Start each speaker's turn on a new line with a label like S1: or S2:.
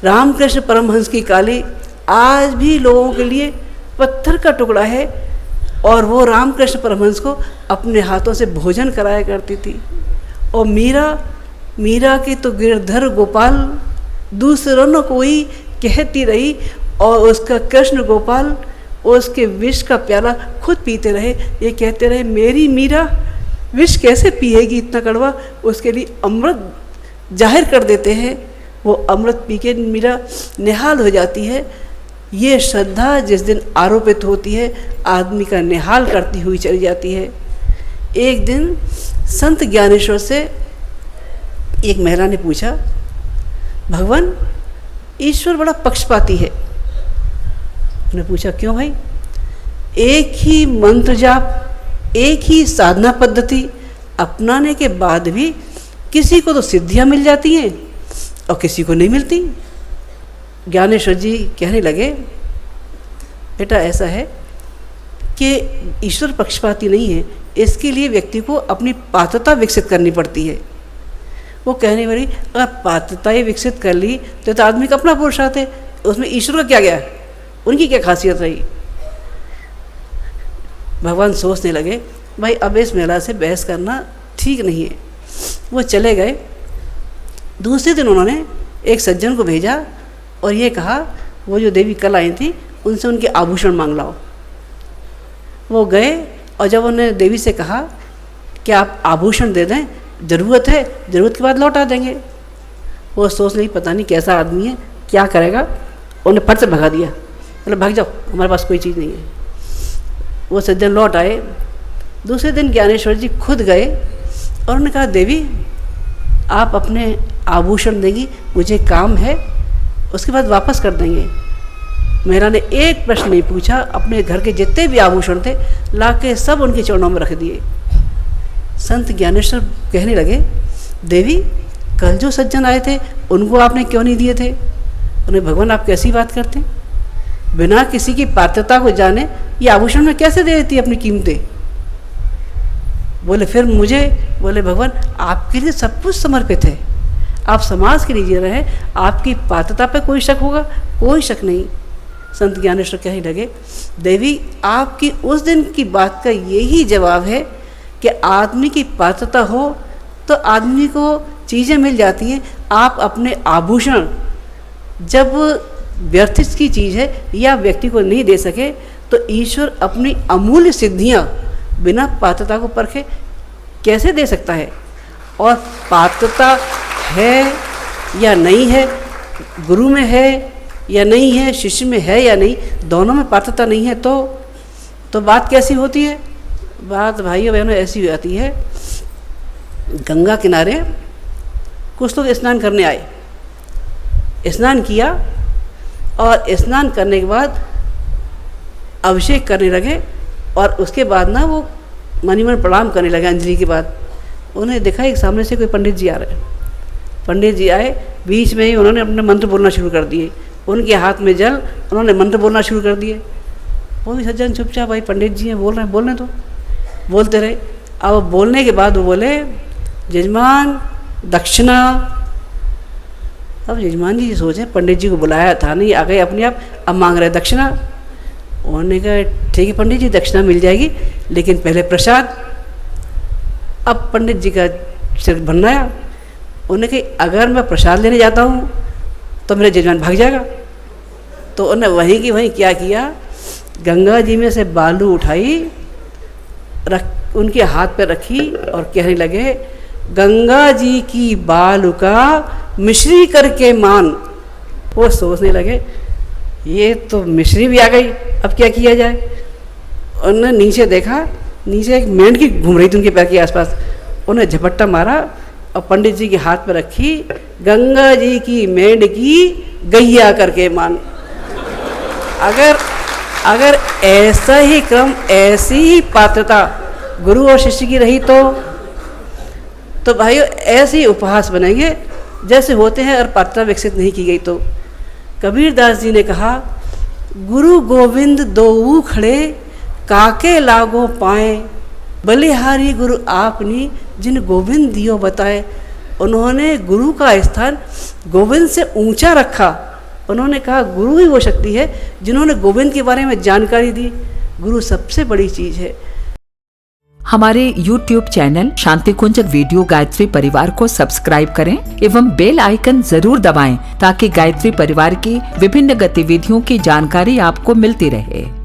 S1: रामकृष्ण परमहंस की काली आज भी लोगों के लिए पत्थर का टुकड़ा है, और वो रामकृष्ण परमहंस को अपने हाथों से भोजन कराया करती थी। और मीरा की तो गिरधर गोपाल दूसरों न कोई कहती रही, और उसका कृष्ण गोपाल उसके विष का प्याला खुद पीते रहे। ये कहते रहे मेरी मीरा विष कैसे पिएगी इतना कड़वा, उसके लिए अमृत जाहिर कर देते हैं। वो अमृत पी के मीरा निहाल हो जाती है। ये श्रद्धा जिस दिन आरोपित होती है, आदमी का निहाल करती हुई चली जाती है। एक दिन संत ज्ञानेश्वर से एक महिला ने पूछा, भगवान ईश्वर बड़ा पक्षपाती है। उन्होंने पूछा क्यों भाई? एक ही मंत्र जाप, एक ही साधना पद्धति अपनाने के बाद भी किसी को तो सिद्धियां मिल जाती हैं और किसी को नहीं मिलती। ज्ञानेश्वर जी कहने लगे, बेटा ऐसा है कि ईश्वर पक्षपाती नहीं है, इसके लिए व्यक्ति को अपनी पात्रता विकसित करनी पड़ती है। वो कहने वाली अगर पात्रताएँ विकसित कर ली तो आदमी का अपना पुरुषार्थ है, उसमें ईश्वर का क्या गया, उनकी क्या खासियत रही। भगवान सोचने लगे भाई अब इस महिला से बहस करना ठीक नहीं है। वो चले गए। दूसरे दिन उन्होंने एक सज्जन को भेजा और ये कहा वो जो देवी कल आई थी उनसे उनके आभूषण मांग लाओ। वो गए और जब उन्होंने देवी से कहा कि आप आभूषण दे दें, ज़रूरत है, ज़रूरत के बाद लौटा देंगे। वो सोच रही पता नहीं कैसा आदमी है, क्या करेगा। उन्हें फट से भगा दिया, बोले भाग जाओ, हमारे पास कोई चीज़ नहीं है। वो सज्जन लौट आए। दूसरे दिन ज्ञानेश्वर जी खुद गए और उन्होंने कहा देवी आप अपने आभूषण देंगी, मुझे काम है, उसके बाद वापस कर देंगे। महिला ने एक प्रश्न नहीं पूछा, अपने घर के जितने भी आभूषण थे ला के सब उनके चरणों में रख दिए। संत ज्ञानेश्वर कहने लगे देवी कल जो सज्जन आए थे उनको आपने क्यों नहीं दिए थे? उन्हें भगवान आप कैसी बात करते हैं, बिना किसी की पात्रता को जाने ये आभूषण में कैसे दे देती अपनी कीमतें। बोले फिर मुझे, बोले भगवान आपके लिए सब कुछ समर्पित है, आप समाज के लिए जी रहे हैं, आपकी पात्रता पे कोई शक होगा? कोई शक नहीं। संत ज्ञानेश्वर कहने लगे देवी आपकी उस दिन की बात का यही जवाब है कि आदमी की पात्रता हो तो आदमी को चीज़ें मिल जाती हैं। आप अपने आभूषण जब व्यर्थ की चीज़ है या व्यक्ति को नहीं दे सके तो ईश्वर अपनी अमूल्य सिद्धियाँ बिना पात्रता को परखे कैसे दे सकता है? और पात्रता है या नहीं है, गुरु में है या नहीं है, शिष्य में है या नहीं, दोनों में पात्रता नहीं है तो बात कैसी होती है? बात भाइयों बहनों ऐसी हो जाती है। गंगा किनारे कुछ लोग स्नान करने आए, स्नान किया और स्नान करने के बाद अभिषेक करने लगे और उसके बाद ना वो मणिमण प्रणाम करने लगे। अंजलि के बाद उन्हें देखा एक सामने से कोई पंडित जी आ रहे हैं। पंडित जी आए, बीच में ही उन्होंने अपने मंत्र बोलना शुरू कर दिए, उनके हाथ में जल, उन्होंने मंत्र बोलना शुरू कर दिए। वो भी सज्जन चुपचाप, भाई पंडित जी हैं बोल रहे हैं, बोलने तो बोलते रहे। अब बोलने के बाद वो बोले जजमान दक्षिणा। अब जजमान जी सोचे पंडित जी को बुलाया था नहीं, आ गए अपने आप, अब मांग रहे दक्षिणा। उन्होंने कहा ठीक है पंडित जी दक्षिणा मिल जाएगी, लेकिन पहले प्रसाद। अब पंडित जी का सिर बनाया। उन्होंने कहा अगर मैं प्रसाद लेने जाता हूँ तो मेरा जजमान भाग जाएगा। तो उन्होंने वहीं की वहीं क्या किया, गंगा जी में से बालू उठाई, रख उनके हाथ पे रखी और कहने लगे गंगा जी की बालू का मिश्री करके मान। वो सोचने लगे ये तो मिश्री भी आ गई, अब क्या किया जाए। उन्होंने नीचे देखा, नीचे एक मेंढकी घूम रही थी उनके पैर के आसपास। उन्हें झपट्टा मारा और पंडित जी के हाथ पर रखी, गंगा जी की मेंढकी गैया करके मान। अगर ऐसा ही क्रम, ऐसी ही पात्रता गुरु और शिष्य की रही तो भाइयों ऐसे ही उपहास बनेंगे जैसे होते हैं, और पात्रता विकसित नहीं की गई तो। कबीरदास जी ने कहा गुरु गोविंद दोऊ खड़े काके लागो पाए, बलिहारी गुरु आपनी जिन गोविंद दियो बताए। उन्होंने गुरु का स्थान गोविंद से ऊंचा रखा उन्होंने कहा गुरु ही वो शक्ति है जिन्होंने गोविंद के बारे में जानकारी दी। गुरु सबसे बड़ी चीज है।
S2: हमारे YouTube चैनल शांति कुंज वीडियो गायत्री परिवार को सब्सक्राइब करें एवं बेल आइकन जरूर दबाएं ताकि गायत्री परिवार की विभिन्न गतिविधियों की जानकारी आपको मिलती रहे।